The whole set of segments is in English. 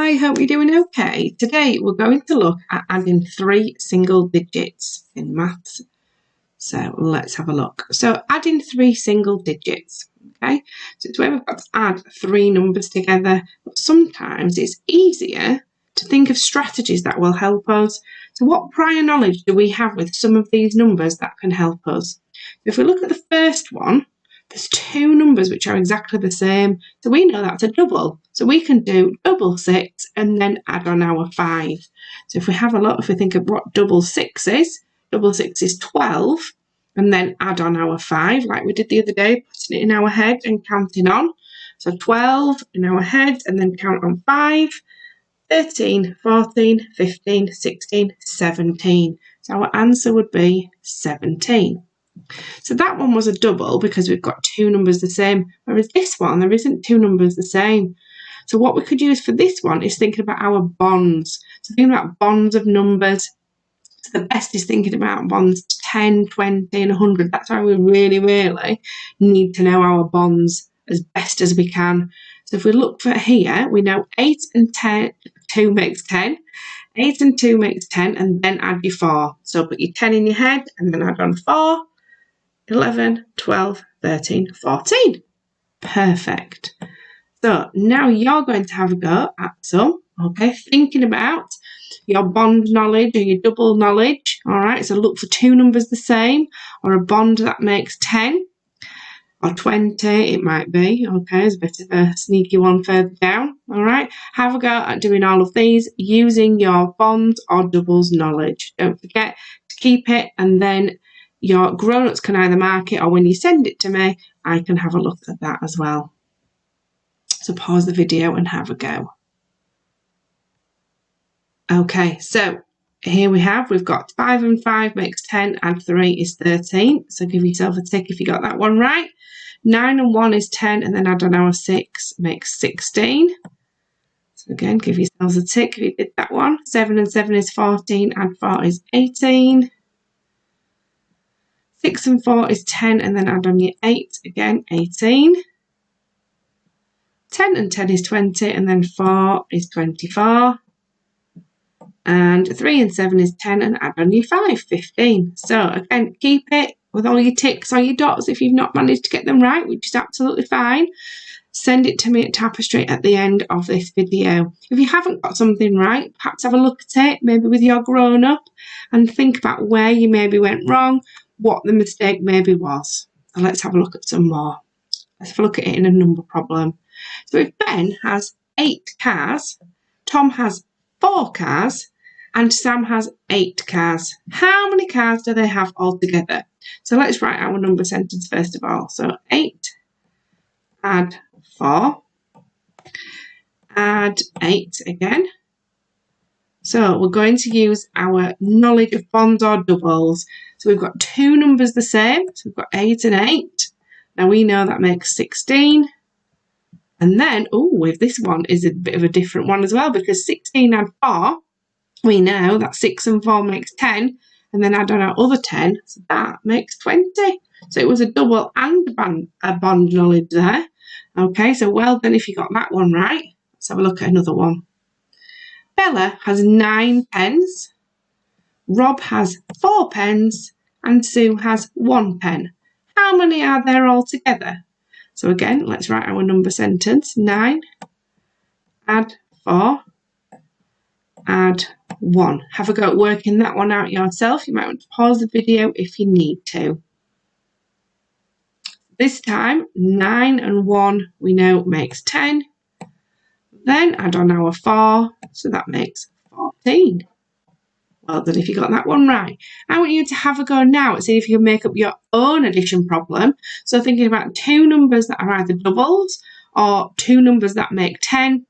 Hi, hope you're doing okay. Today we're going to look at adding 3 single digits in maths. So let's have a look. So adding 3 single digits, okay? So it's where we've got to add 3 numbers together, but sometimes it's easier to think of strategies that will help us. So what prior knowledge do we have with some of these numbers that can help us? If we look at the first one, there's 2 numbers which are exactly the same. So we know that's a double. So we can do double 6 and then add on our 5. So if we have a look, if we think of what double 6 is 12 and then add on our 5 like we did the other day, putting it in our head and counting on. So 12 in our head and then count on 5, 13, 14, 15, 16, 17. So our answer would be 17. So that one was a double because we've got 2 numbers the same, whereas this one, there isn't 2 numbers the same. So what we could use for this one is thinking about our bonds. So thinking about bonds of numbers. So the best is thinking about bonds 10, 20 and 100. That's why we really need to know our bonds as best as we can. So if we look for here, we know 8 and 10, 2 makes 10. 8 and 2 makes 10 and then add your 4. So put your 10 in your head and then add on 4. 11, 12, 13, 14. Perfect. So now you're going to have a go at some, okay, thinking about your bond knowledge or your double knowledge. All right, so look for 2 numbers the same or a bond that makes 10 or 20, it might be. Okay, there's a bit of a sneaky one further down. All right, have a go at doing all of these using your bonds or doubles knowledge. Don't forget to keep it, and then your grown-ups can either mark it, or when you send it to me, I can have a look at that as well. So pause the video and have a go. Okay, so here we've got 5 and 5 makes 10, add 3 is 13. So give yourself a tick if you got that one right. 9 and 1 is 10, and then add on our 6 makes 16. So again, give yourselves a tick if you did that one. 7 and 7 is 14, add 4 is 18. 6 and 4 is 10, and then add on your 8, again, 18. 10 and 10 is 20, and then 4 is 24. And 3 and 7 is 10, and add on your 5, 15. So again, keep it with all your ticks or your dots if you've not managed to get them right, which is absolutely fine. Send it to me at Tapestry at the end of this video. If you haven't got something right, perhaps have a look at it, maybe with your grown-up, and think about where you maybe went wrong, what the mistake maybe was. So let's have a look at some more. Let's have a look at it in a number problem. So if Ben has 8 cars, Tom has 4 cars, and Sam has 8 cars, how many cars do they have altogether? So let's write our number sentence first of all. So 8, add 4, add 8 again. So we're going to use our knowledge of bonds or doubles. So we've got 2 numbers the same. So we've got 8 and 8. Now we know that makes 16. And then, if this one is a bit of a different one as well, because 16 and 4, we know that 6 and 4 makes 10. And then add on our other 10, so that makes 20. So it was a double and a bond knowledge there. Okay, so well done if you got that one right. Let's have a look at another one. Bella has 9 pens, Rob has 4 pens, and Sue has 1 pen. How many are there altogether? So again, let's write our number sentence. 9, add 4, add 1. Have a go at working that one out yourself. You might want to pause the video if you need to. This time, 9 and 1 we know makes 10. Then add on our 4, so that makes 14. Well done if you got that one right. I want you to have a go now and see if you can make up your own addition problem. So thinking about 2 numbers that are either doubles or 2 numbers that make 10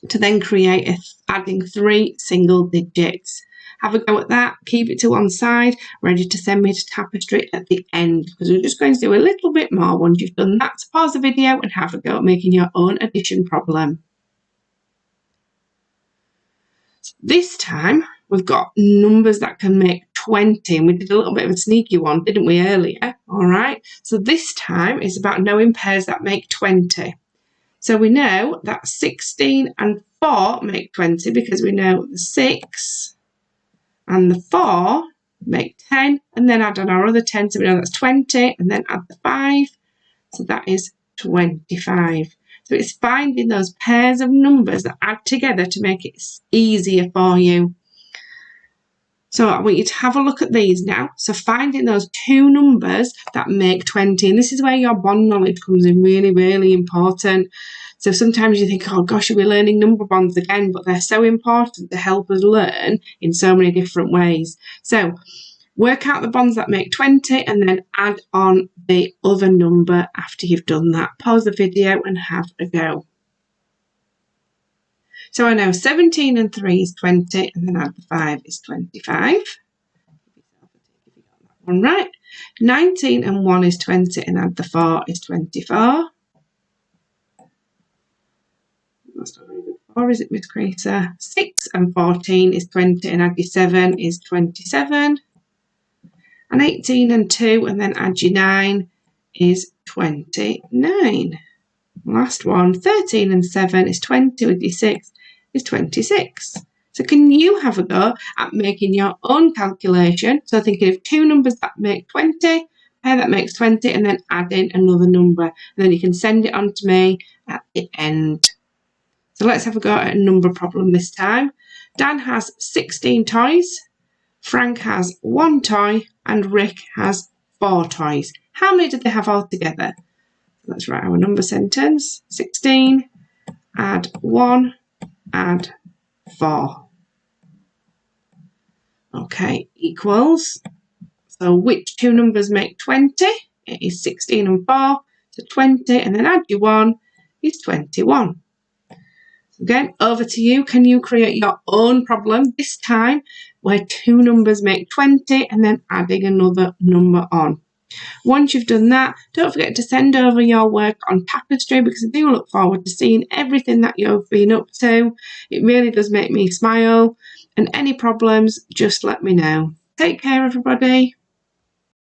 to then create adding 3 single digits. Have a go at that. Keep it to one side, ready to send me to Tapestry at the end, because we're just going to do a little bit more once you've done that. So pause the video and have a go at making your own addition problem. This time we've got numbers that can make 20, and we did a little bit of a sneaky one, didn't we, earlier? All right, so this time it's about knowing pairs that make 20. So we know that 16 and 4 make 20 because we know the 6 and the 4 make 10, and then add on our other 10, so we know that's 20, and then add the 5, so that is 25. So it's finding those pairs of numbers that add together to make it easier for you. So I want you to have a look at these now. So finding those two numbers that make 20, and this is where your bond knowledge comes in really, really important. So sometimes you think, oh gosh, are we learning number bonds again? But they're so important to help us learn in so many different ways. So work out the bonds that make 20 and then add on the other number after you've done that. Pause the video and have a go. So I know 17 and 3 is 20, and then add the 5 is 25. One right. 19 and 1 is 20, and add the 4 is 24. That's not very good. 4, is it, Miss Creaser? 6 and 14 is 20, and add your 7 is 27. And 18 and 2, and then add your 9 is 29. Last one, 13 and 7 is 20, with your 6 is 26. So can you have a go at making your own calculation? So thinking of two numbers that make 20, pair that makes 20, and then add in another number. And then you can send it on to me at the end. So let's have a go at a number problem this time. Dan has 16 toys, Frank has 1 toy, and Rick has 4 toys. How many do they have altogether? Let's write our number sentence. 16, add 1, add 4. Okay, equals. So which two numbers make 20? It is 16 and 4. So 20, and then add your 1 is 21. Again, over to you. Can you create your own problem this time where two numbers make 20 and then adding another number on? Once you've done that, don't forget to send over your work on Tapestry, because I do look forward to seeing everything that you've been up to. It really does make me smile. And any problems, just let me know. Take care, everybody.